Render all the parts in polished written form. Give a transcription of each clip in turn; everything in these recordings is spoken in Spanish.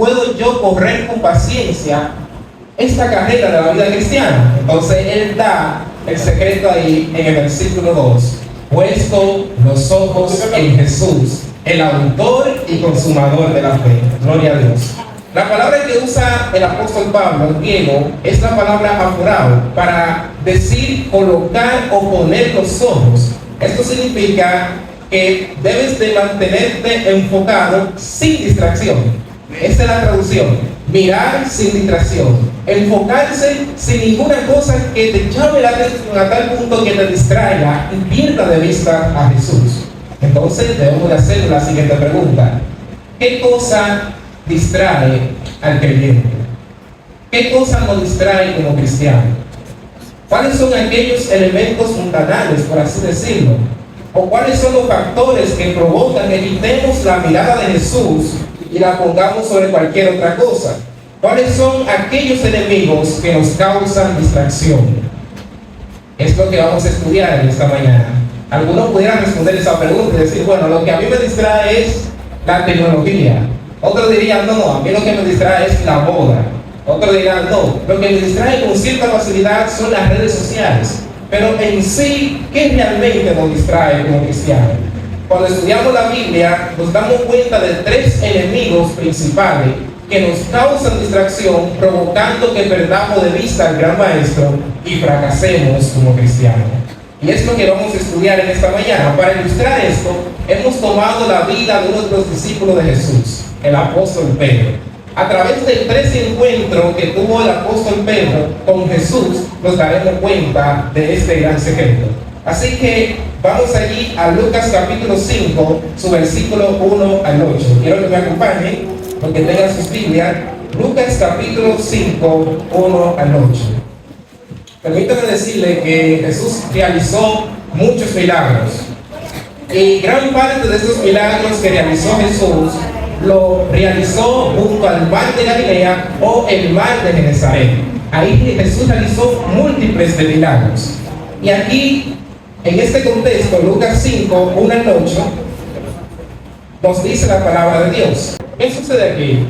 puedo yo correr con paciencia esta carrera de la vida cristiana? Entonces él da el secreto ahí en el versículo 2. Puesto los ojos en Jesús, el autor y consumador de la fe. Gloria a Dios. La palabra que usa el apóstol Pablo en griego es la palabra aphorao, para decir colocar o poner los ojos. Esto significa que debes de mantenerte enfocado sin distracción. Esa es la traducción. Mirar sin distracción. Enfocarse sin ninguna cosa que te llame la atención a tal punto que te distraiga y pierda de vista a Jesús. Entonces debemos de hacer la siguiente pregunta. ¿Qué cosa distrae al creyente? ¿Qué cosa nos distrae como cristiano? ¿Cuáles son aquellos elementos mundanales, por así decirlo? ¿O cuáles son los factores que provocan que quitemos la mirada de Jesús y la pongamos sobre cualquier otra cosa? ¿Cuáles son aquellos enemigos que nos causan distracción? Es lo que vamos a estudiar en esta mañana. Algunos pudieran responder esa pregunta y decir, bueno, lo que a mí me distrae es la tecnología. Otros dirían, no, a mí lo que me distrae es la moda. Otros dirán, no, lo que me distrae con cierta facilidad son las redes sociales. Pero en sí, ¿qué realmente nos distrae como cristianos? Cuando estudiamos la Biblia, nos damos cuenta de 3 enemigos principales que nos causan distracción, provocando que perdamos de vista al gran maestro y fracasemos como cristianos. Y es lo que vamos a estudiar en esta mañana. Para ilustrar esto, hemos tomado la vida de uno de los discípulos de Jesús, el apóstol Pedro. A través de 3 encuentros que tuvo el apóstol Pedro con Jesús, nos daremos cuenta de este gran secreto. Así que vamos allí a Lucas capítulo 5, su versículo 1 al 8. Quiero que me acompañen, porque tengan sus Biblias. Lucas capítulo 5, 1 al 8. Permítame decirle que Jesús realizó muchos milagros. Y gran parte de estos milagros que realizó Jesús lo realizó junto al mar de Galilea o el mar de Genesaret. Ahí Jesús realizó múltiples de milagros. Y aquí, en este contexto, Lucas 5, 1 al 8, nos dice la palabra de Dios. ¿Qué sucede aquí?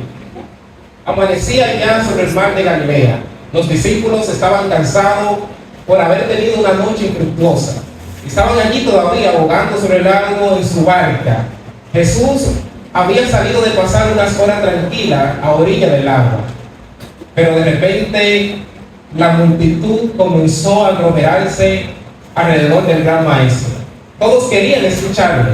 Amanecía ya sobre el mar de Galilea. Los discípulos estaban cansados por haber tenido una noche infructuosa. Estaban allí todavía bogando sobre el lago en su barca. Jesús había salido de pasar unas horas tranquilas a orilla del agua. Pero de repente la multitud comenzó a aglomerarse alrededor del gran maestro. Todos querían escucharle.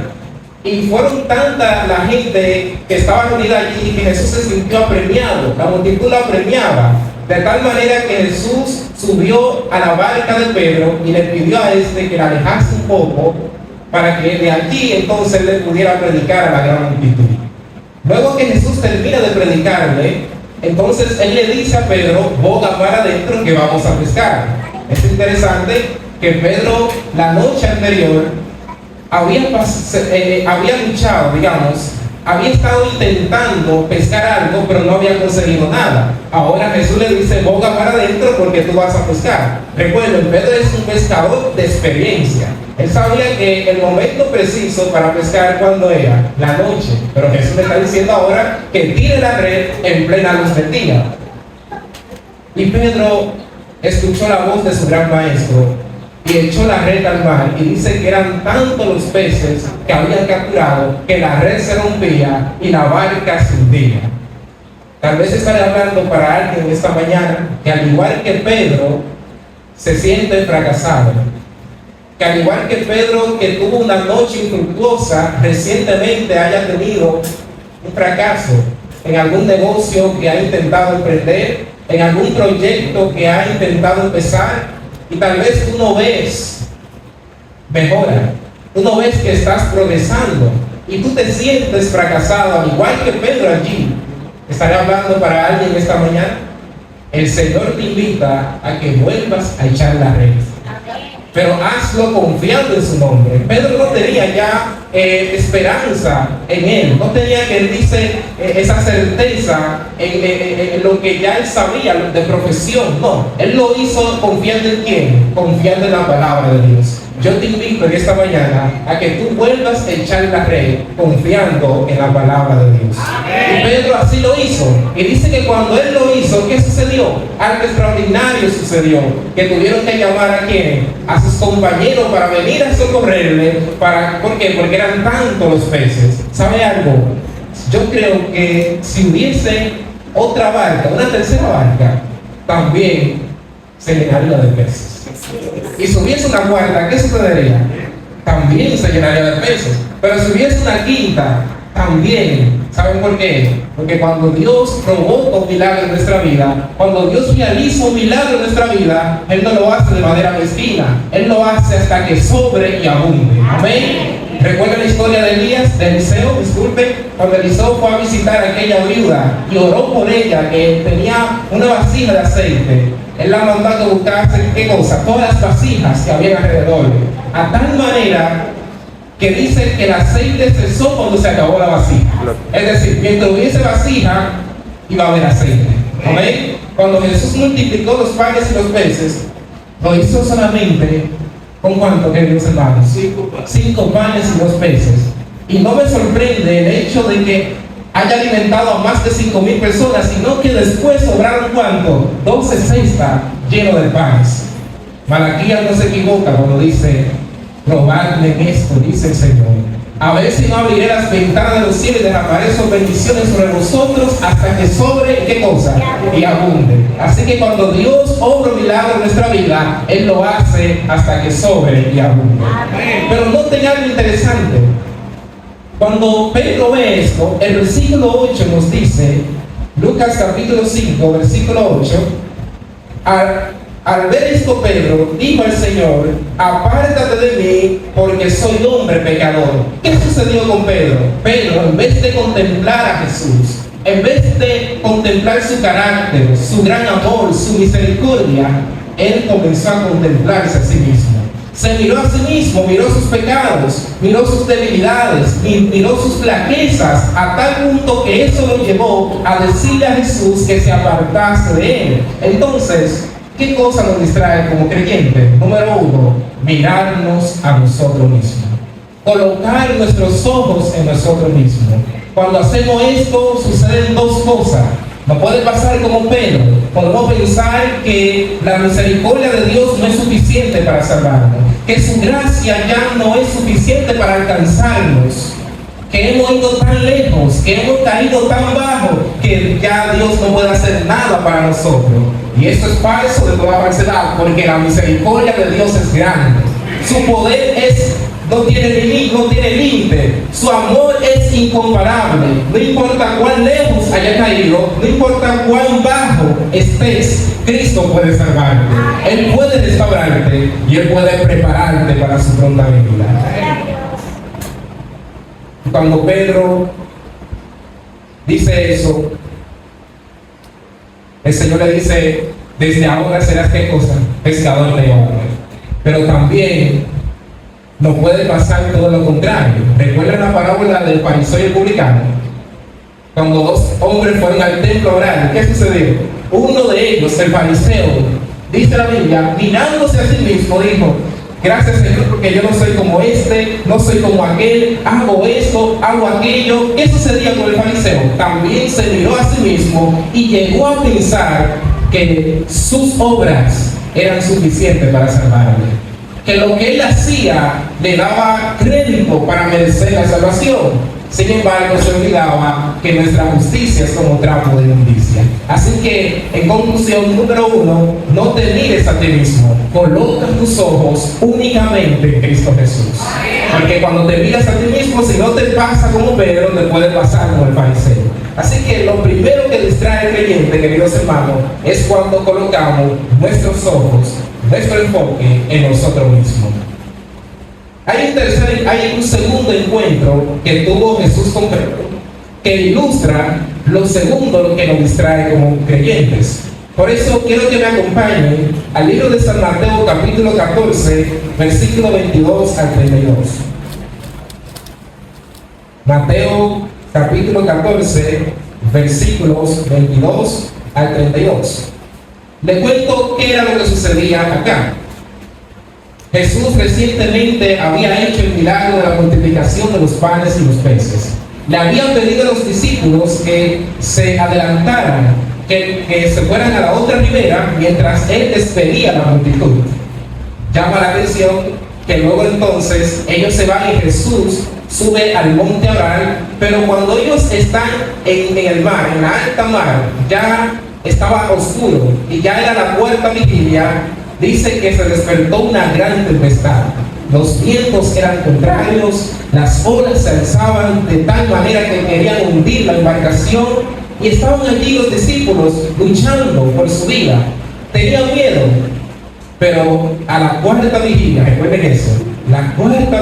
Y fueron tanta la gente que estaba reunida allí que Jesús se sintió apremiado. La multitud lo apremiaba. De tal manera que Jesús subió a la barca de Pedro y le pidió a este que la alejase un poco para que de allí entonces le pudiera predicar a la gran multitud. Luego que Jesús termina de predicarle, entonces él le dice a Pedro, boga para adentro que vamos a pescar. Es interesante que Pedro la noche anterior había luchado, había estado intentando pescar algo, pero no había conseguido nada. Ahora Jesús le dice, boga para adentro porque tú vas a pescar. Recuerden, Pedro es un pescador de experiencia. Él sabía que el momento preciso para pescar, ¿cuándo era? La noche. Pero Jesús le está diciendo ahora que tire la red en plena luz del día. Y Pedro escuchó la voz de su gran maestro y echó la red al mar, y dice que eran tantos los peces que habían capturado que la red se rompía y la barca se hundía. Tal vez estaré hablando para alguien esta mañana que al igual que Pedro se siente fracasado, que al igual que Pedro, que tuvo una noche infructuosa, recientemente haya tenido un fracaso en algún negocio que ha intentado emprender, en algún proyecto que ha intentado empezar. Y tal vez tú no ves mejora, tú no ves que estás progresando y tú te sientes fracasado, al igual que Pedro allí. Estaré hablando para alguien esta mañana. El Señor te invita a que vuelvas a echar la red, pero hazlo confiando en su nombre. Pedro no tenía ya esperanza en él, no tenía, que él dice, esa certeza en lo que ya él sabía de profesión. No, él lo hizo confiando en quién, confiando en la palabra de Dios. yo te invito en esta mañana a que tú vuelvas a echar la red confiando en la palabra de Dios. Y Pedro así lo hizo. Y dice que cuando él lo hizo, ¿qué sucedió? Algo extraordinario sucedió. Que tuvieron que llamar a quién? A sus compañeros para venir a socorrerle. ¿Por qué? Porque eran tantos los peces. ¿Sabe algo? Yo creo que si hubiese otra barca, una tercera barca, también se llenaría de peces. Y si hubiese una cuarta, ¿qué sucedería? También se llenaría de peces. Pero si hubiese una quinta, también. ¿Saben por qué? Porque cuando Dios provoca un milagro en nuestra vida, cuando Dios realiza un milagro en nuestra vida, Él no lo hace de manera mezquina. Él lo hace hasta que sobre y abunde. Amén. ¿Recuerdan la historia de Elías, de Eliseo? Disculpe, cuando Eliseo fue a visitar a aquella viuda y oró por ella, que tenía una vasija de aceite. Él la mandó a buscar, ¿qué cosa? Todas las vasijas que había alrededor. A tal manera que dice que el aceite cesó cuando se acabó la vasija. Es decir, mientras hubiese vasija, iba a haber aceite. ¿Amén? Cuando Jesús multiplicó los panes y los peces, lo hizo solamente ¿con cuánto, queridos hermanos? 5 panes y 2 peces. Y no me sorprende el hecho de que haya alimentado a más de 5,000 personas, sino que después sobraron ¿cuánto? 12 cestas llenos de panes. Malaquías no se equivoca cuando dice: probadme en esto, dice el Señor. A ver si no abriré las ventanas de los cielos y derramaré sus bendiciones sobre vosotros hasta que sobre, ¿qué cosa? Y abunde. Así que cuando Dios obra un milagro en nuestra vida, Él lo hace hasta que sobre y abunde. Pero noten algo interesante. Cuando Pedro ve esto, el versículo 8 nos dice, Lucas capítulo 5, versículo 8, al ver esto, Pedro dijo al Señor: apártate de mí, porque soy hombre pecador. ¿Qué sucedió con Pedro? Pedro, en vez de contemplar a Jesús, en vez de contemplar su carácter, su gran amor, su misericordia, él comenzó a contemplarse a sí mismo. Se miró a sí mismo, miró sus pecados, miró sus debilidades, miró sus flaquezas, a tal punto que eso lo llevó a decirle a Jesús que se apartase de él. Entonces, ¿qué cosa nos distrae como creyente? Número 1, mirarnos a nosotros mismos. Colocar nuestros ojos en nosotros mismos. Cuando hacemos esto, suceden 2 cosas. No puede pasar como Pedro. Podemos pensar que la misericordia de Dios no es suficiente para salvarnos, que su gracia ya no es suficiente para alcanzarnos, que hemos ido tan lejos, que hemos caído tan bajo, que ya Dios no puede hacer nada para nosotros. Y esto es falso de toda falsedad, porque la misericordia de Dios es grande. Su poder no tiene límite. Su amor es incomparable. No importa cuán lejos haya caído, no importa cuán bajo estés, Cristo puede salvarte. Él puede restaurarte y Él puede prepararte para su pronta venida. Cuando Pedro dice eso, el Señor le dice: desde ahora serás ¿qué cosa? Pescador de hombres. Pero también no puede pasar todo lo contrario. ¿Recuerdan la parábola del fariseo y el publicano? Cuando 2 hombres fueron al templo a orar, ¿qué sucedió? Uno de ellos, el fariseo, dice la Biblia, mirándose a sí mismo, dijo: gracias, Señor, porque yo no soy como este, no soy como aquel, hago esto, hago aquello. ¿Qué sucedía con el fariseo? También se miró a sí mismo y llegó a pensar que sus obras eran suficientes para salvarle, que lo que él hacía le daba crédito para merecer la salvación. Sin embargo, se olvidaba que nuestra justicia es como trapo de inmundicia. Así que, en conclusión, número 1, no te mires a ti mismo. Coloca tus ojos únicamente en Cristo Jesús. Porque cuando te miras a ti mismo, si no te pasa como Pedro, te puede pasar como el fariseo. Así que lo primero que distrae al creyente, queridos hermanos, es cuando colocamos nuestros ojos, nuestro enfoque en nosotros mismos. Hay un segundo encuentro que tuvo Jesús con Pedro, que ilustra lo segundo, lo que nos distrae como creyentes. Por eso quiero que me acompañen al libro de San Mateo, capítulo 14, versículo 22 al 32. Mateo, capítulo 14, versículos 22 al 32. Les cuento qué era lo que sucedía acá. Jesús recientemente había hecho el milagro de la multiplicación de los panes y los peces. Le habían pedido a los discípulos que se adelantaran, que se fueran a la otra ribera mientras él despedía a la multitud. Llama la atención que luego entonces ellos se van y Jesús sube al monte a orar, pero cuando ellos están en el mar, en la alta mar, ya estaba oscuro y ya era la cuarta vigilia. Dice que se despertó una gran tempestad. Los vientos eran contrarios, las olas se alzaban de tal manera que querían hundir la embarcación y estaban allí los discípulos luchando por su vida. Tenían miedo, pero a la cuarta vigilia, recuerden eso, la cuarta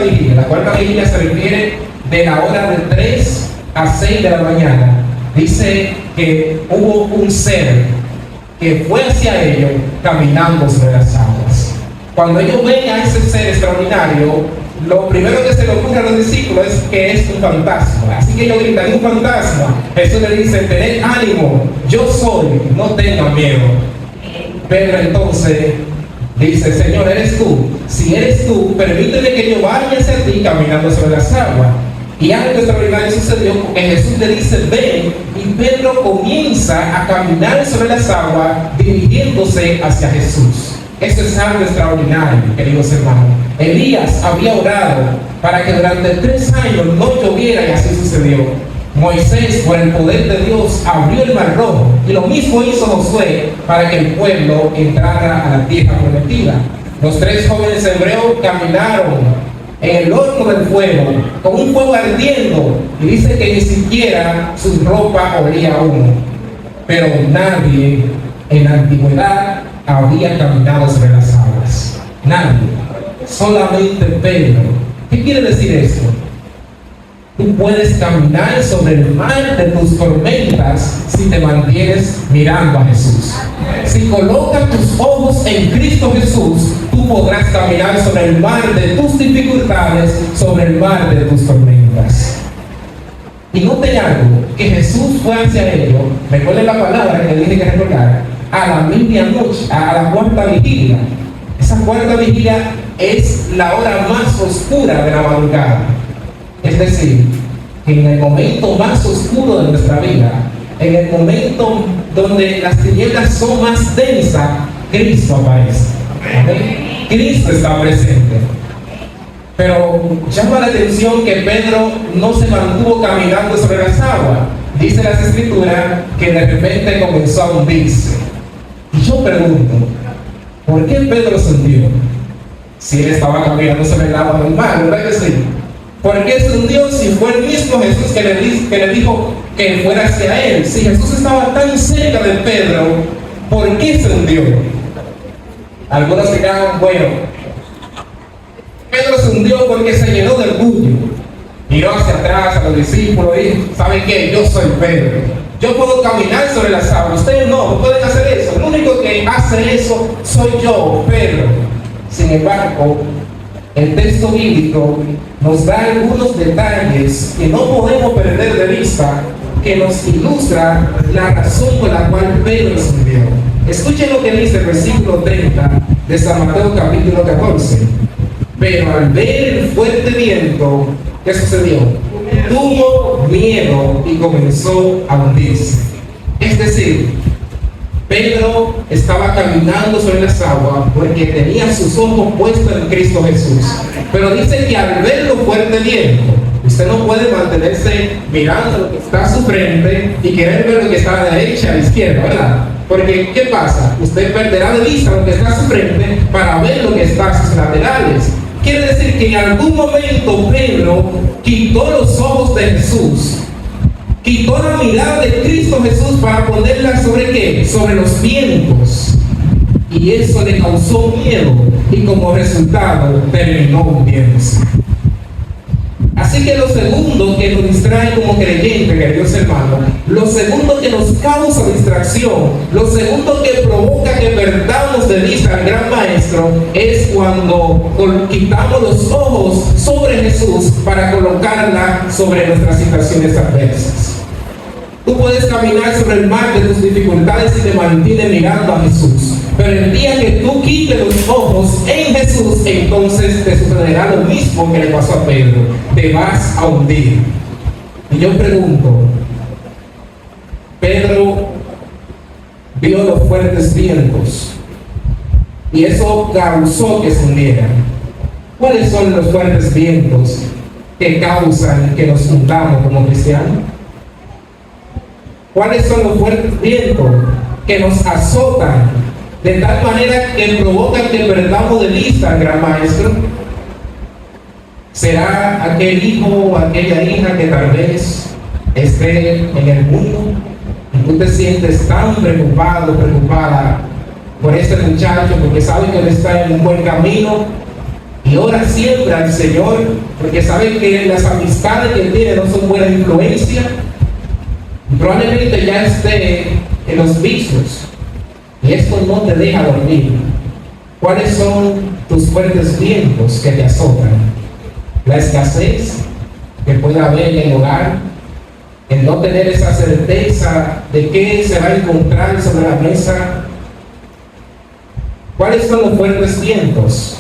vigilia se refiere de la hora de 3 a 6 de la mañana. Dice que hubo un ser que fue hacia ellos caminando sobre las aguas. Cuando ellos ven a ese ser extraordinario, lo primero que se le ocurre a los discípulos es que es un fantasma. Así que ellos gritan: un fantasma. Jesús le dice: tened ánimo, yo soy, no tengan miedo. Pedro entonces dice: Señor, ¿eres tú? Si eres tú, permíteme que yo vaya hacia ti caminando sobre las aguas. Y algo extraordinario sucedió porque Jesús le dice: ven, y Pedro comienza a caminar sobre las aguas dirigiéndose hacia Jesús. Eso es algo extraordinario, queridos hermanos. Elías había orado para que durante 3 años no lloviera y así sucedió. Moisés, por el poder de Dios, abrió el mar rojo y lo mismo hizo Josué para que el pueblo entrara a la tierra prometida. Los 3 jóvenes hebreos caminaron en el horno del fuego, con un fuego ardiendo, y dice que ni siquiera su ropa olía a humo. Pero nadie en la antigüedad había caminado sobre las aguas. Nadie. Solamente Pedro. ¿Qué quiere decir esto? Tú puedes caminar sobre el mar de tus tormentas si te mantienes mirando a Jesús. Si colocas tus ojos en Cristo Jesús, tú podrás caminar sobre el mar de tus dificultades, sobre el mar de tus tormentas. Y noten algo, que Jesús fue hacia ellos, recuerden la palabra que dije que recordar, a la medianoche, a la cuarta vigilia. Esa cuarta vigilia es la hora más oscura de la madrugada. Es decir, que en el momento más oscuro de nuestra vida, en el momento donde las tinieblas son más densas, Cristo aparece. ¿Okay? Cristo está presente. Pero llama la atención que Pedro no se mantuvo caminando sobre las aguas. Dice las Escrituras que de repente comenzó a hundirse. Y yo pregunto, ¿por qué Pedro se hundió? Si él estaba caminando sobre el agua del mar, ¿verdad que sí? ¿Por qué se hundió si fue el mismo Jesús que le dijo que fuera hacia él? Si Jesús estaba tan cerca de Pedro, ¿por qué se hundió? Algunos dirán: bueno, Pedro se hundió porque se llenó de orgullo. Miró hacia atrás a los discípulos y dijo: ¿saben qué? Yo soy Pedro. Yo puedo caminar sobre las aguas. Ustedes no pueden hacer eso. El único que hace eso soy yo, Pedro. Sin embargo, el texto bíblico nos da algunos detalles que no podemos perder de vista, que nos ilustra la razón por la cual Pedro se hundió. Escuchen lo que dice el versículo 30 de San Mateo capítulo 14. Pero al ver el fuerte viento, ¿qué sucedió? Tuvo miedo y comenzó a hundirse. Es decir, Pedro estaba caminando sobre las aguas porque tenía sus ojos puestos en Cristo Jesús. Pero dice que al ver lo fuerte viento, usted no puede mantenerse mirando lo que está a su frente y querer ver lo que está a la derecha, a la izquierda, ¿verdad? Porque, ¿qué pasa? Usted perderá de vista lo que está a su frente para ver lo que está a sus laterales. Quiere decir que en algún momento Pedro quitó los ojos de Jesús, quitó la mirada de Cristo Jesús para ponerla ¿sobre qué? Sobre los vientos. Y eso le causó miedo y como resultado terminó hundiéndose. Así que lo segundo que nos distrae como creyentes, queridos hermanos, lo segundo que nos causa distracción, lo segundo que provoca que perdamos de vista al gran maestro, es cuando quitamos los ojos sobre Jesús para colocarla sobre nuestras situaciones adversas. Tú puedes caminar sobre el mar de tus dificultades y te mantienes mirando a Jesús. Pero el día que tú quites los ojos en Jesús, entonces te sucederá lo mismo que le pasó a Pedro. Te vas a hundir. Y yo pregunto, Pedro vio los fuertes vientos y eso causó que se hundiera. ¿Cuáles son los fuertes vientos que causan que nos hundamos como cristianos? ¿Cuáles son los fuertes vientos que nos azotan de tal manera que provocan que perdamos de vista al gran maestro? ¿Será aquel hijo o aquella hija que tal vez esté en el mundo y tú te sientes tan preocupado, preocupada por este muchacho porque sabe que él está en un buen camino y ora siempre al Señor porque sabe que las amistades que él tiene no son buena influencia y probablemente ya esté en los vicios y esto no te deja dormir? ¿Cuáles son tus fuertes vientos que te azotan? La escasez que puede haber en el hogar, el no tener esa certeza de qué se va a encontrar sobre la mesa. ¿Cuáles son los fuertes vientos?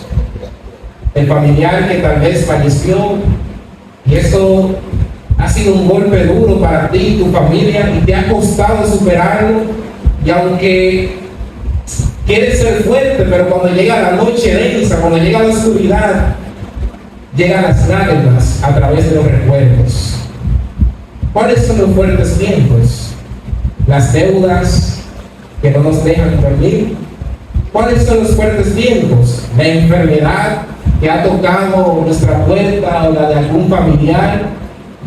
El familiar que tal vez falleció y eso ha sido un golpe duro para ti y tu familia y te ha costado superarlo, y aunque quieres ser fuerte, pero cuando llega la noche densa, cuando llega la oscuridad, llegan las lágrimas a través de los recuerdos. ¿Cuáles son los fuertes vientos? Las deudas que no nos dejan dormir. ¿Cuáles son los fuertes vientos? La enfermedad que ha tocado nuestra puerta o la de algún familiar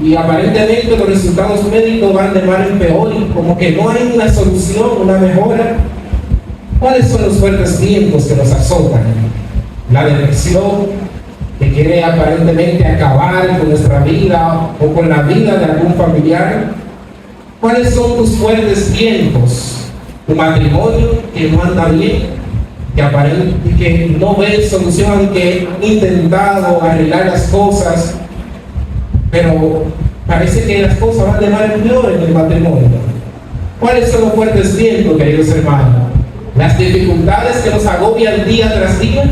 y aparentemente los resultados médicos van de mal en peor y como que no hay una solución, una mejora. ¿Cuáles son los fuertes vientos que nos azotan? La depresión que quiere aparentemente acabar con nuestra vida o con la vida de algún familiar. ¿Cuáles son tus fuertes vientos? Tu matrimonio que no anda bien, que no ve solución, aunque ha intentado arreglar las cosas, pero parece que las cosas van de mal en peor en el matrimonio. ¿Cuáles son los fuertes vientos, queridos hermanos? Las dificultades que nos agobian día tras día.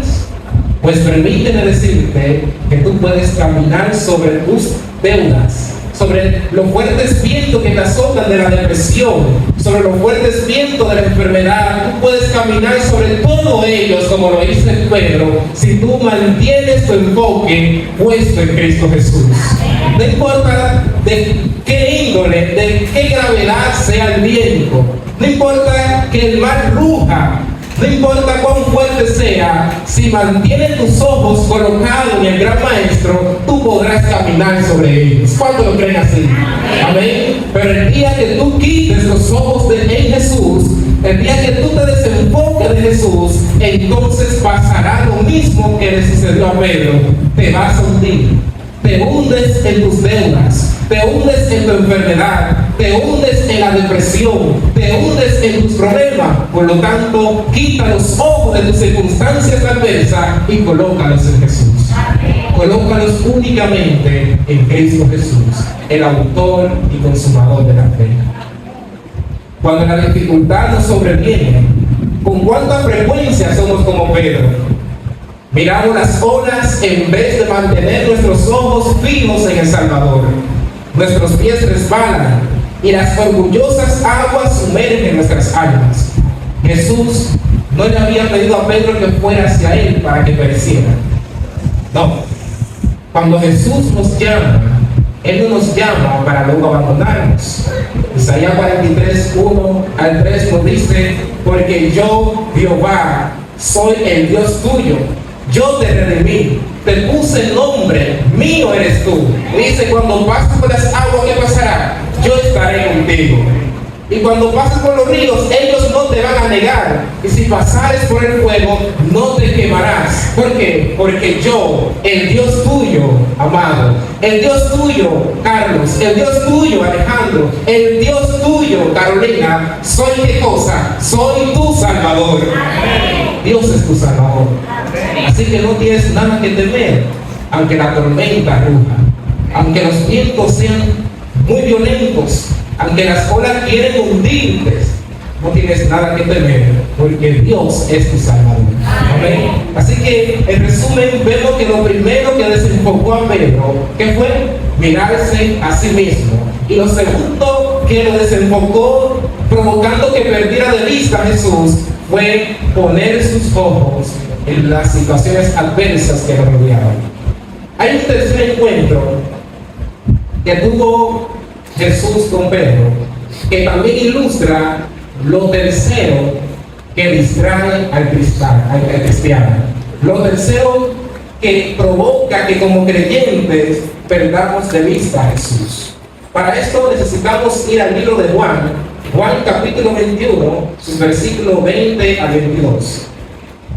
Pues permíteme decirte que tú puedes caminar sobre tus deudas, sobre los fuertes vientos que te azotan de la depresión, sobre los fuertes vientos de la enfermedad. Tú puedes caminar sobre todos ellos como lo hizo Pedro, si tú mantienes tu enfoque puesto en Cristo Jesús. No importa de qué índole, de qué gravedad sea el viento, no importa que el mar ruja, no importa cuán fuerte sea, si mantienes tus ojos colocados en el gran maestro, tú podrás caminar sobre ellos. ¿Cuántos lo creen así? Amén. Pero el día que tú quites los ojos en Jesús, el día que tú te desenfoques de Jesús, entonces pasará lo mismo que le sucedió a Pedro. Te vas a hundir. Te hundes en tus deudas, te hundes en tu enfermedad, te hundes en la depresión, te hundes en tus problemas. Por lo tanto, quita los ojos de tus circunstancias adversas y colócalos en Jesús. Colócalos únicamente en Cristo Jesús, el autor y consumador de la fe. Cuando la dificultad nos sobreviene, ¿con cuánta frecuencia somos como Pedro? Miramos las olas en vez de mantener nuestros ojos fijos en el Salvador. Nuestros pies resbalan y las orgullosas aguas sumergen nuestras almas. Jesús no le había pedido a Pedro que fuera hacia él para que pereciera. No. Cuando Jesús nos llama, Él no nos llama para luego abandonarnos. Isaías 43, 1 al 3 nos dice: porque yo, Jehová, soy el Dios tuyo. Yo te redimí, te puse nombre, mío eres tú. Dice: cuando pases por las aguas, ¿qué pasará? Yo estaré contigo. Y cuando pases por los ríos, ellos no te van a negar. Y si pasares por el fuego, no te quemarás. ¿Por qué? Porque yo, el Dios tuyo, amado, el Dios tuyo, Carlos, el Dios tuyo, Alejandro, el Dios tuyo, Carolina, soy ¿qué cosa? Soy tu Salvador. Dios es tu Salvador. Así que no tienes nada que temer, aunque la tormenta ruja, aunque los vientos sean muy violentos, aunque las olas quieren hundirte, no tienes nada que temer, porque Dios es tu Salvador. Amén. Así que, en resumen, vemos que lo primero que desenfocó a Pedro, ¿qué fue? Mirarse a sí mismo. Y lo segundo que lo desenfocó, provocando que perdiera de vista a Jesús, fue poner sus ojos en las situaciones adversas que lo rodeaban. Hay un tercer encuentro que tuvo Jesús con Pedro, que también ilustra lo tercero que distrae al cristiano. Lo tercero que provoca que como creyentes perdamos de vista a Jesús. Para esto necesitamos ir al libro de Juan capítulo 21, sus versículos 20 al 22.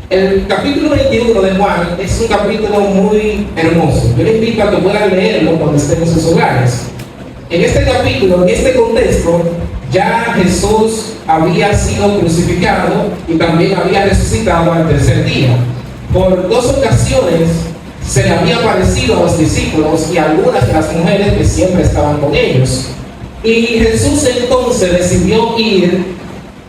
El capítulo 21 de Juan es un capítulo muy hermoso. Yo le invito a que puedan leerlo cuando estén en sus hogares. En este capítulo, en este contexto, ya Jesús había sido crucificado y también había resucitado al tercer día. Por dos ocasiones se le había aparecido a los discípulos y a algunas de las mujeres que siempre estaban con ellos. Y Jesús entonces decidió ir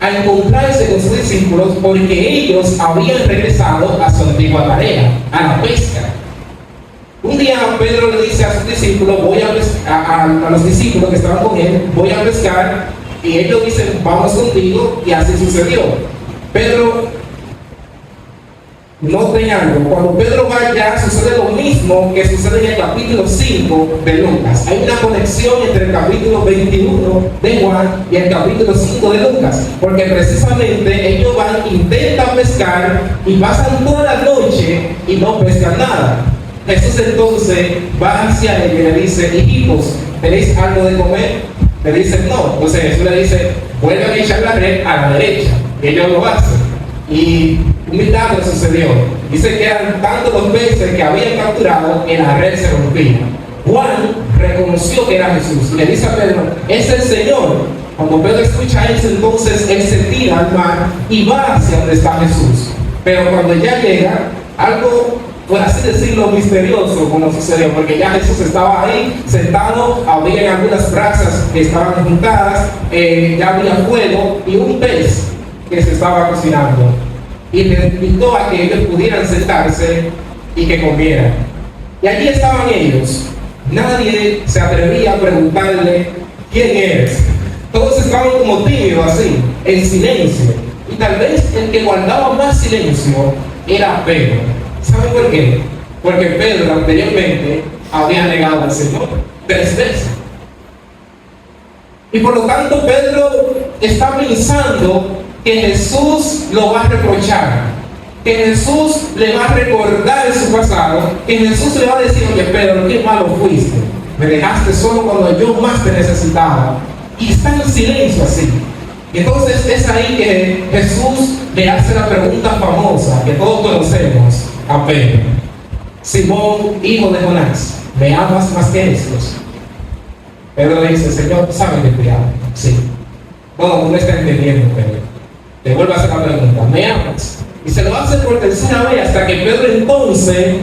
a encontrarse con sus discípulos porque ellos habían regresado a su antigua tarea, a la pesca. Un día Pedro le dice a sus discípulos, a los discípulos que estaban con él, voy a pescar, y ellos dicen, vamos contigo, y así sucedió. Pedro, noten algo, cuando Pedro va allá sucede lo mismo que sucede en el capítulo 5 de Lucas. Hay una conexión entre el capítulo 21 de Juan y el capítulo 5 de Lucas, porque precisamente ellos van, intentan pescar y pasan toda la noche y no pescan nada. Jesús entonces va hacia ellos y le dice, hijitos, ¿tenéis algo de comer? Le dicen no. Entonces Jesús le dice, vuelvan a echar la red a la derecha. Ellos lo hacen. Y un milagro sucedió. Dice que eran tantos los peces que habían capturado que la red se rompía. Juan reconoció que era Jesús y le dice a Pedro, es el Señor. Cuando Pedro escucha eso, entonces él se tira al mar y va hacia donde está Jesús. Pero cuando ya llega, algo, por así decirlo, misterioso como sucedió, porque ya Jesús estaba ahí sentado, había algunas brasas que estaban juntadas, ya había fuego y un pez que se estaba cocinando, y le invitó a que ellos pudieran sentarse y que comieran. Y allí estaban ellos. Nadie se atrevía a preguntarle quién eres. Todos estaban como tímidos así, en silencio. Y tal vez el que guardaba más silencio era Pedro. ¿Saben por qué? Porque Pedro anteriormente había negado al Señor 3 veces. Y por lo tanto Pedro está pensando que Jesús lo va a reprochar, que Jesús le va a recordar su pasado, que Jesús le va a decir, oye Pedro, qué malo fuiste, me dejaste solo cuando yo más te necesitaba. Y está en silencio así. Y entonces es ahí que Jesús le hace la pregunta famosa que todos conocemos a Pedro: Simón, hijo de Jonás, ¿me amas más que estos? Pedro le dice, Señor, ¿sabes que te amo? Sí. No me está entendiendo, Pedro. Le vuelve a hacer la pregunta, ¿me amas? Y se lo hace por tercera vez, hasta que Pedro entonces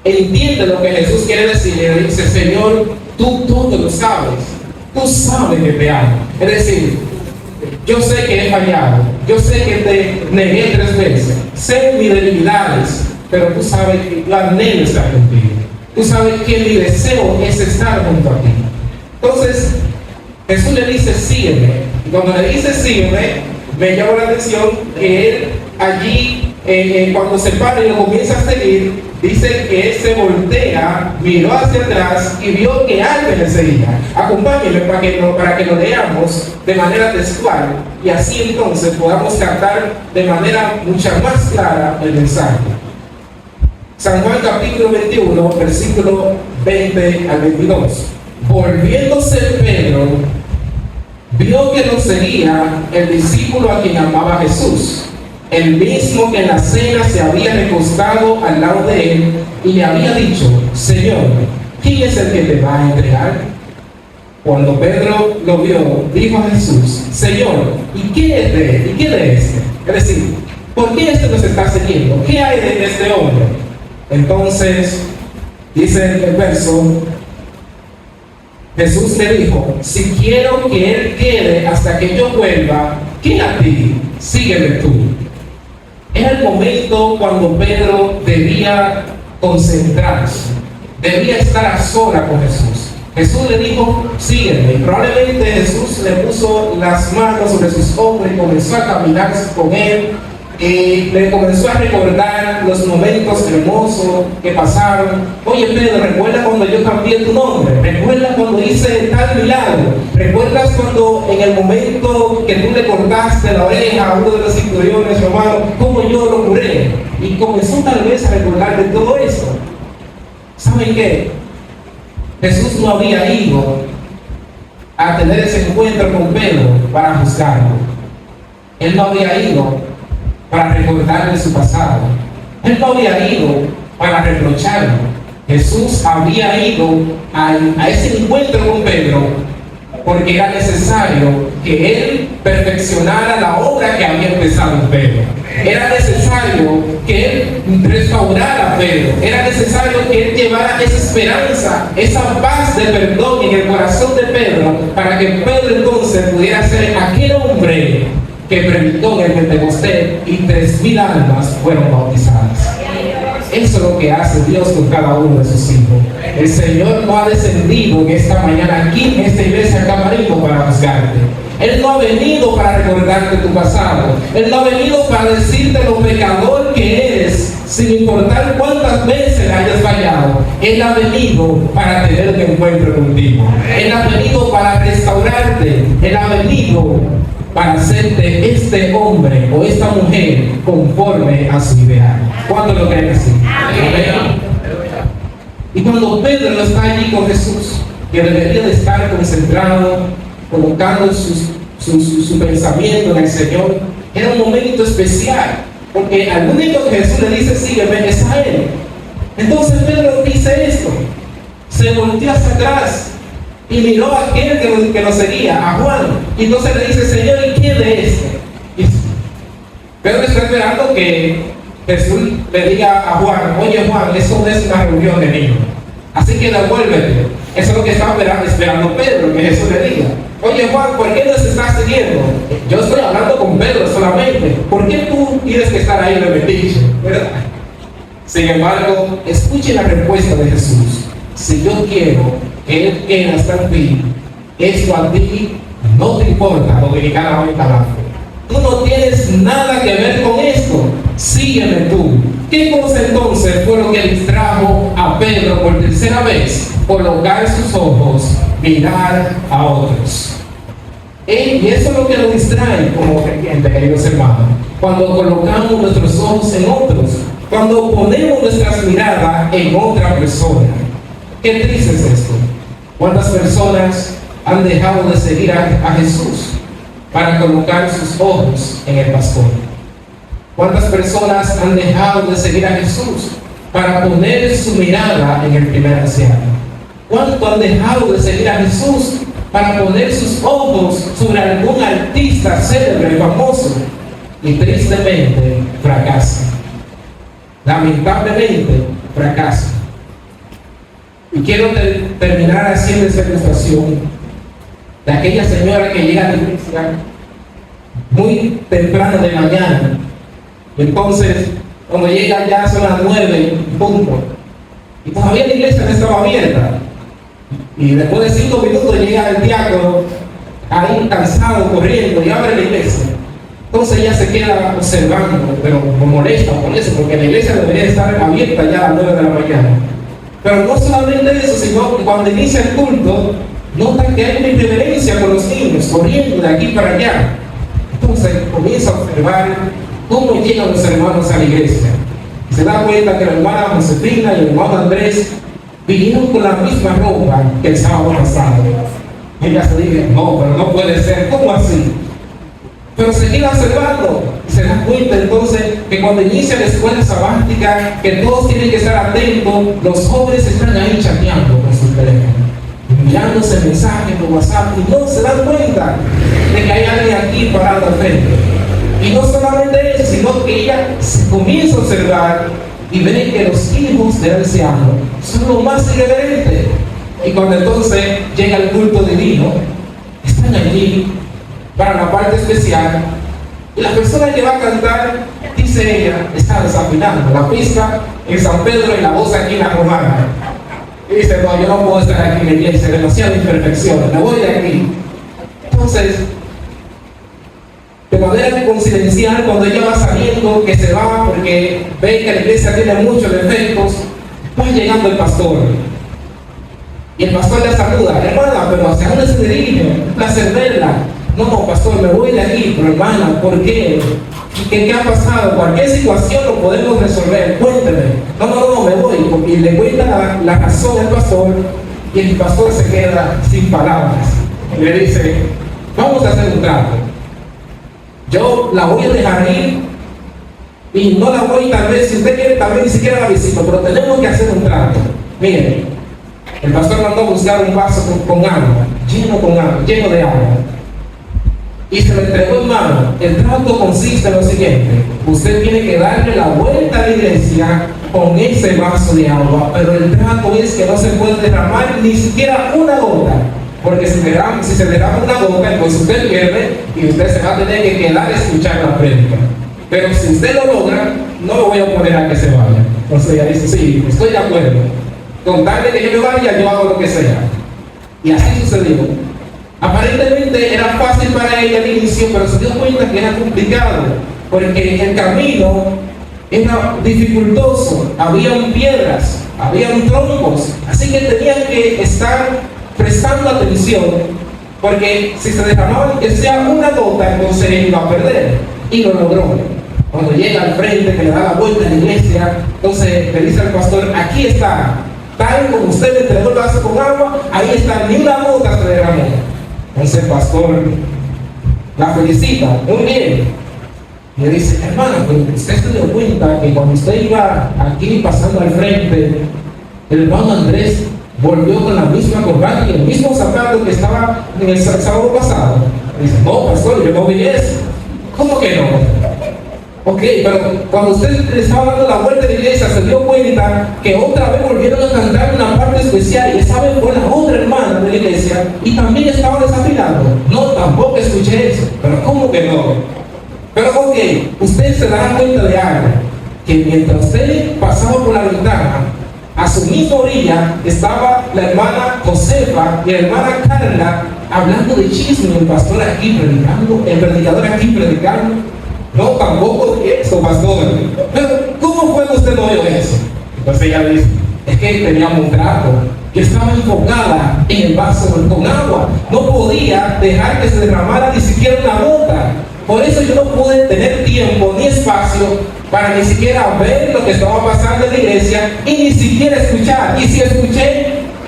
entiende lo que Jesús quiere decir y le dice, Señor, tú todo lo sabes, tú sabes que te amo. Es decir, yo sé que he fallado, yo sé que te negué 3 veces, sé mis debilidades, pero tú sabes que yo anhelo estar contigo. Tú sabes que mi deseo es estar junto a ti. Entonces, Jesús le dice, sígueme. Y cuando le dice, sígueme, me llama la atención que él allí, cuando se para y lo comienza a seguir, dice que él se voltea, miró hacia atrás y vio que alguien le seguía. Acompáñenme para que lo leamos de manera textual y así entonces podamos captar de manera mucho más clara el mensaje. San Juan capítulo 21, versículo 20 al 22. Volviéndose Pedro, vio que lo seguía el discípulo a quien amaba Jesús, el mismo que en la cena se había recostado al lado de él y le había dicho, Señor, ¿quién es el que te va a entregar? Cuando Pedro lo vio, dijo a Jesús, Señor, ¿y qué es de él? ¿Y qué de este? Es decir, ¿por qué este nos está siguiendo? ¿Qué hay de este hombre? Entonces, dice el verso Jesús le dijo: si quiero que él quede hasta que yo vuelva, ¿qué a ti? Sígueme tú. Era el momento cuando Pedro debía concentrarse, debía estar a solas con Jesús. Jesús le dijo: sígueme. Y probablemente Jesús le puso las manos sobre sus hombros y comenzó a caminar con él. Y le comenzó a recordar los momentos hermosos que pasaron. Oye, Pedro, ¿recuerda cuando yo cambié tu nombre? ¿Recuerda cuando hice tal milagro? ¿Recuerdas cuando en el momento que tú le cortaste la oreja a uno de los centuriones romanos, cómo yo lo curé? Y comenzó tal vez a recordar de todo eso. ¿Saben qué? Jesús no había ido a tener ese encuentro con Pedro para juzgarlo. Él no había ido para recordarle su pasado. Él no había ido para reprocharlo. Jesús había ido a ese encuentro con Pedro porque era necesario que él perfeccionara la obra que había empezado en Pedro. Era necesario que él restaurara a Pedro. Era necesario que él llevara esa esperanza, esa paz de perdón en el corazón de Pedro, para que Pedro entonces pudiera ser aquel hombre que predicó en el Pentecostés y 3,000 almas fueron bautizadas. Eso es lo que hace Dios con cada uno de sus hijos. El Señor no ha descendido en esta mañana aquí en esta iglesia Camarillo para juzgarte. Él no ha venido para recordarte tu pasado. Él no ha venido para decirte lo pecador que eres, sin importar cuántas veces le hayas fallado. Él ha venido para tener un encuentro contigo. Él ha venido para restaurarte. Él ha venido para hacerte este hombre o esta mujer conforme a su ideal. ¿Cuándo lo creen así? Amén. Y cuando Pedro no está allí con Jesús, que debería de estar concentrado, colocando su pensamiento en el Señor, era un momento especial, porque al único que Jesús le dice sígueme es a él. Entonces Pedro dice esto, se volteó hacia atrás y miró a aquel que lo seguía, a Juan, y entonces le dice: Señor, ¿y quién es este? Y Pedro está esperando que Jesús le diga a Juan: oye Juan, eso no es una reunión de niños, así que devuélvete. Eso es lo que estaba esperando Pedro, que Jesús le diga: oye Juan, ¿por qué nos estás siguiendo? Yo estoy hablando con Pedro solamente, ¿por qué tú tienes que estar ahí en el metiche? ¿Verdad? Sin embargo, escuche la respuesta de Jesús: si yo quiero que él quede hasta el fin, esto a ti no te importa, dominicanamente hablando. Tú no tienes nada que ver con esto, sígueme tú. ¿Qué cosa entonces fue lo que distrajo a Pedro por tercera vez? Colocar sus ojos, mirar a otros. Y eso es lo que nos distrae como creyentes, queridos hermanos. Cuando colocamos nuestros ojos en otros, cuando ponemos nuestras miradas en otra persona. Qué triste es esto. ¿Cuántas personas han dejado de seguir a Jesús para colocar sus ojos en el pastor? ¿Cuántas personas han dejado de seguir a Jesús para poner su mirada en el primer anciano? ¿Cuánto han dejado de seguir a Jesús para poner sus ojos sobre algún artista célebre, famoso? Y tristemente fracasan. Lamentablemente fracasan. Y quiero terminar haciendo esa ilustración de aquella señora que llega a la iglesia muy temprano de mañana. Y entonces, cuando llega ya son las 9 en punto, y todavía la iglesia no estaba abierta. Y después de 5 minutos llega el diácono ahí cansado, corriendo, y abre la iglesia. Entonces ella se queda observando, pero molesta por eso, porque la iglesia debería estar abierta ya a las 9 de la mañana. Pero no solamente eso, sino que cuando inicia el culto, nota que hay una irreverencia con los niños, corriendo de aquí para allá. Entonces comienza a observar cómo llegan los hermanos a la iglesia. Y se da cuenta que la hermana Josefina y el hermano Andrés vinieron con la misma ropa que el sábado pasado. Ella se dice: no, pero no puede ser, ¿cómo así? Pero seguía observando y se da cuenta entonces que cuando inicia la escuela sabática, que todos tienen que estar atentos, los jóvenes están ahí chateando con sus teléfonos, enviándose mensajes por WhatsApp, y no se dan cuenta de que hay alguien aquí parado al frente. Y no solamente eso, sino que ella comienza a observar y ve que los hijos del anciano son los más irreverentes. Y cuando entonces llega el culto divino, están allí para la parte especial. Y la persona que va a cantar, dice ella, está desafinando la pista en San Pedro y la voz aquí en la romana. Y dice, no, yo no puedo estar aquí en la iglesia, demasiada imperfección, me voy de aquí. Entonces, de manera confidencial, cuando ella va saliendo, que se va porque ve que la iglesia tiene muchos defectos, va llegando el pastor. Y el pastor la saluda, hermana, pero ¿hacia dónde se dirige? Un placer verla. No, pastor, me voy de aquí, pero hermana, ¿por qué? ¿Qué ha pasado? Cualquier situación lo podemos resolver, cuénteme. No, me voy. Y le cuenta la razón al pastor, y el pastor se queda sin palabras. Y le dice, vamos a hacer un trato. Yo la voy a dejar ir, y no la voy, tal vez, si usted quiere, tal vez ni siquiera la visito, pero tenemos que hacer un trato. Mire, el pastor mandó a buscar un vaso con agua, lleno de agua. Y se lo entregó en mano. El trato consiste en lo siguiente: usted tiene que darle la vuelta a la iglesia con ese vaso de agua, pero el trato es que no se puede derramar ni siquiera una gota, porque si se derrama una gota, entonces usted pierde y usted se va a tener que quedar a escuchar la prédica. Pero si usted lo logra, no lo voy a poner a que se vaya. Entonces ella dice, sí, estoy de acuerdo, con tal de que yo me vaya, yo hago lo que sea. Y así sucedió. Aparentemente era fácil para ella al inicio, pero se dio cuenta que era complicado, porque el camino era dificultoso, habían piedras, habían troncos, así que tenían que estar prestando atención, porque si se derramaba que sea una gota, entonces él iba a perder, y lo logró. Cuando llega al frente, que le da la vuelta a la iglesia, entonces le dice al pastor, aquí está, tal como usted le entregó el vaso con agua, ahí está, ni una gota se derramó. Entonces el pastor la felicita, muy bien. Y le dice, hermano, pero usted se dio cuenta que cuando usted iba aquí pasando al frente, el hermano Andrés volvió con la misma corbata y el mismo zapato que estaba en el sábado pasado. Y dice, no, pastor, yo no vi eso. ¿Cómo que no? Ok, pero cuando usted le estaba dando la vuelta de la iglesia, se dio cuenta que otra vez volvieron a cantar una parte especial y esa vez fue la otra hermana de la iglesia y también estaba desafinando. No, tampoco escuché eso. Pero ¿cómo que no? Pero ok, usted se da cuenta de algo, que mientras usted pasaba por la ventana, a su misma orilla estaba la hermana Josefa y la hermana Carla hablando de chisme, el pastor aquí predicando, el predicador aquí predicando. No, tampoco eso, pastor. Pero, ¿cómo fue que usted no vio eso? Entonces ella dice, es que teníamos un trato, que estaba enfocada en el vaso con agua. No podía dejar que se derramara ni siquiera una gota. Por eso yo no pude tener tiempo ni espacio para ni siquiera ver lo que estaba pasando en la iglesia y ni siquiera escuchar. Y si escuché,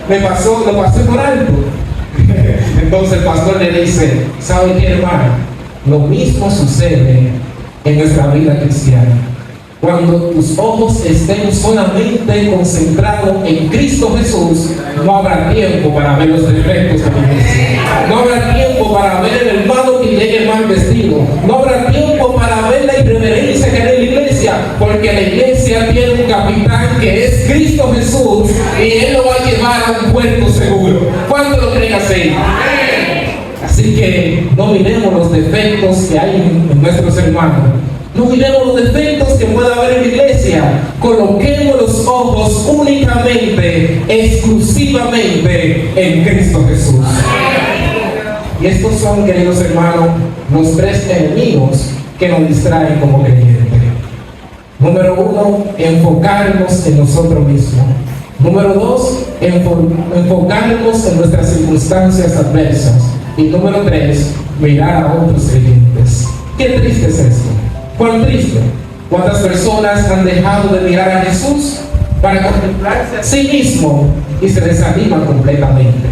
lo pasé por alto. Entonces el pastor le dice, ¿sabe qué, hermano? Lo mismo sucede en nuestra vida cristiana. Cuando tus ojos estén solamente concentrados en Cristo Jesús, no habrá tiempo para ver los defectos de la iglesia. No habrá tiempo para ver el hermano que llegue mal vestido. No habrá tiempo para ver la irreverencia que hay en la iglesia, porque la iglesia tiene un capitán que es Cristo Jesús y Él lo va a llevar a un puerto seguro. ¿Cuánto lo creen así? Así que no miremos los defectos que hay en nuestros hermanos. No miremos los defectos que pueda haber en la iglesia. Coloquemos los ojos únicamente, exclusivamente en Cristo Jesús. Y estos son, queridos hermanos, los tres enemigos que nos distraen como creyentes. Número uno, enfocarnos en nosotros mismos. Número dos, enfocarnos en nuestras circunstancias adversas. Y número tres, mirar a otros creyentes. Qué triste es esto. ¿Cuán triste? ¿Cuántas personas han dejado de mirar a Jesús para contemplarse a sí mismo y se desaniman completamente?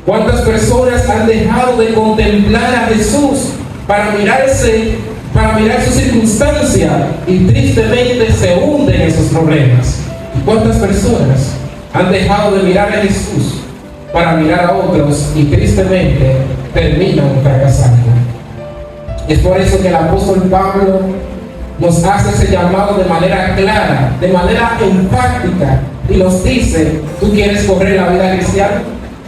¿Cuántas personas han dejado de contemplar a Jesús para mirar su circunstancia y tristemente se hunden en esos problemas? ¿Y cuántas personas han dejado de mirar a Jesús para mirar a otros y tristemente terminan fracasando? Es por eso que el apóstol Pablo nos hace ese llamado de manera clara, de manera enfática, y nos dice, ¿tú quieres correr la vida cristiana?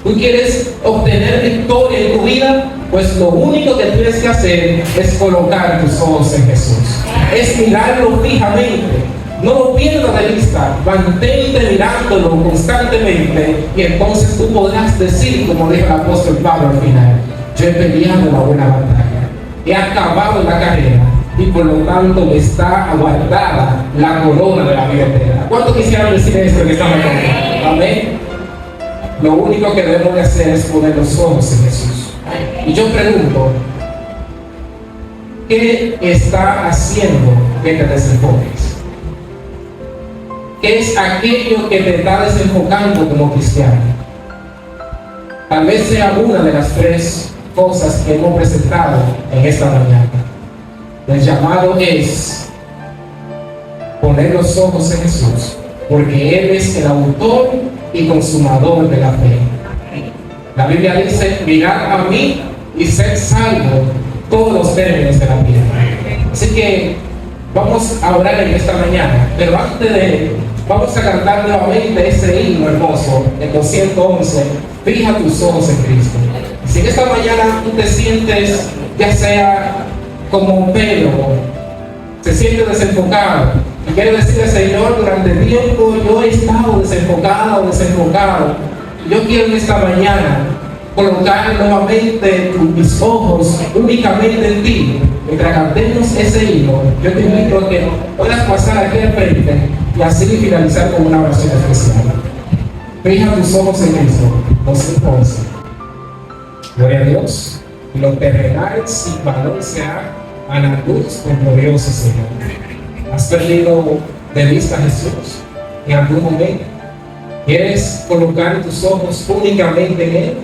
¿Tú quieres obtener victoria en tu vida? Pues lo único que tienes que hacer es colocar tus ojos en Jesús. Es mirarlo fijamente. No lo pierdas de vista. Mantente mirándolo constantemente. Y entonces tú podrás decir, como dijo el apóstol Pablo al final: yo he peleado la buena batalla. He acabado la carrera. Y por lo tanto está aguardada la corona de la vida eterna. ¿Cuántos quisieran decir esto en esta mañana? Amén. Lo único que debemos de hacer es poner los ojos en Jesús. Y yo pregunto, ¿qué está haciendo que te desenfoques? ¿Qué es aquello que te está desenfocando como cristiano? Tal vez sea una de las tres cosas que hemos presentado en esta mañana. El llamado es poner los ojos en Jesús, porque Él es el autor y consumador de la fe. La Biblia dice: mirad a mí y sed salvos todos los términos de la vida. Así que vamos a orar en esta mañana, pero antes de vamos a cantar nuevamente ese himno hermoso, el 211, fija tus ojos en Cristo. Si en esta mañana tú te sientes, ya sea como Pedro, se siente desenfocado, y quiere decirle: Señor, durante tiempo yo he estado desenfocado, yo quiero en esta mañana colocar nuevamente mis ojos únicamente en ti. Mientras cantemos ese himno, yo te invito a que puedas pasar aquí al frente y así finalizar con una oración especial. Fija tus ojos en Cristo. Entonces, gloria a Dios. Y lo terrenal sin valor sea a la luz del glorioso Señor. ¿Has perdido de vista a Jesús en algún momento? ¿Quieres colocar tus ojos únicamente en Él?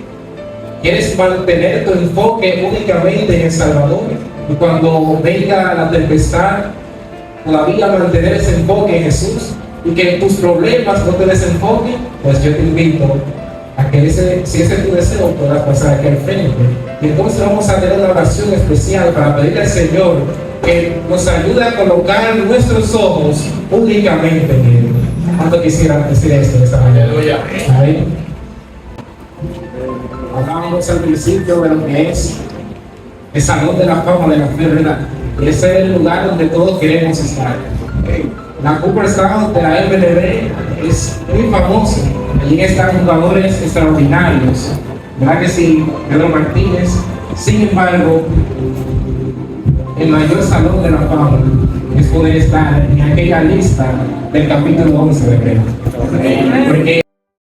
¿Quieres mantener tu enfoque únicamente en el Salvador? Y cuando venga la tempestad, todavía mantener ese enfoque en Jesús, y que tus problemas no te desenfoquen. Pues yo te invito a que si ese es tu deseo, puedas pasar aquí al frente. Y entonces vamos a tener una oración especial para pedirle al Señor que nos ayude a colocar nuestros ojos únicamente en Él. ¿Cuánto quisieran decir esto en esta mañana? Amén. Hablábamos al principio de lo que es el Salón de la Fama de la Fe, ¿verdad? Y ese es el lugar donde todos queremos estar. La Cooperstown de la MLB es muy famosa. Allí están jugadores extraordinarios, ¿verdad que sí? Pedro Martínez. Sin embargo, el mayor Salón de la Fama es poder estar en aquella lista del capítulo 11 de Hebreos. Porque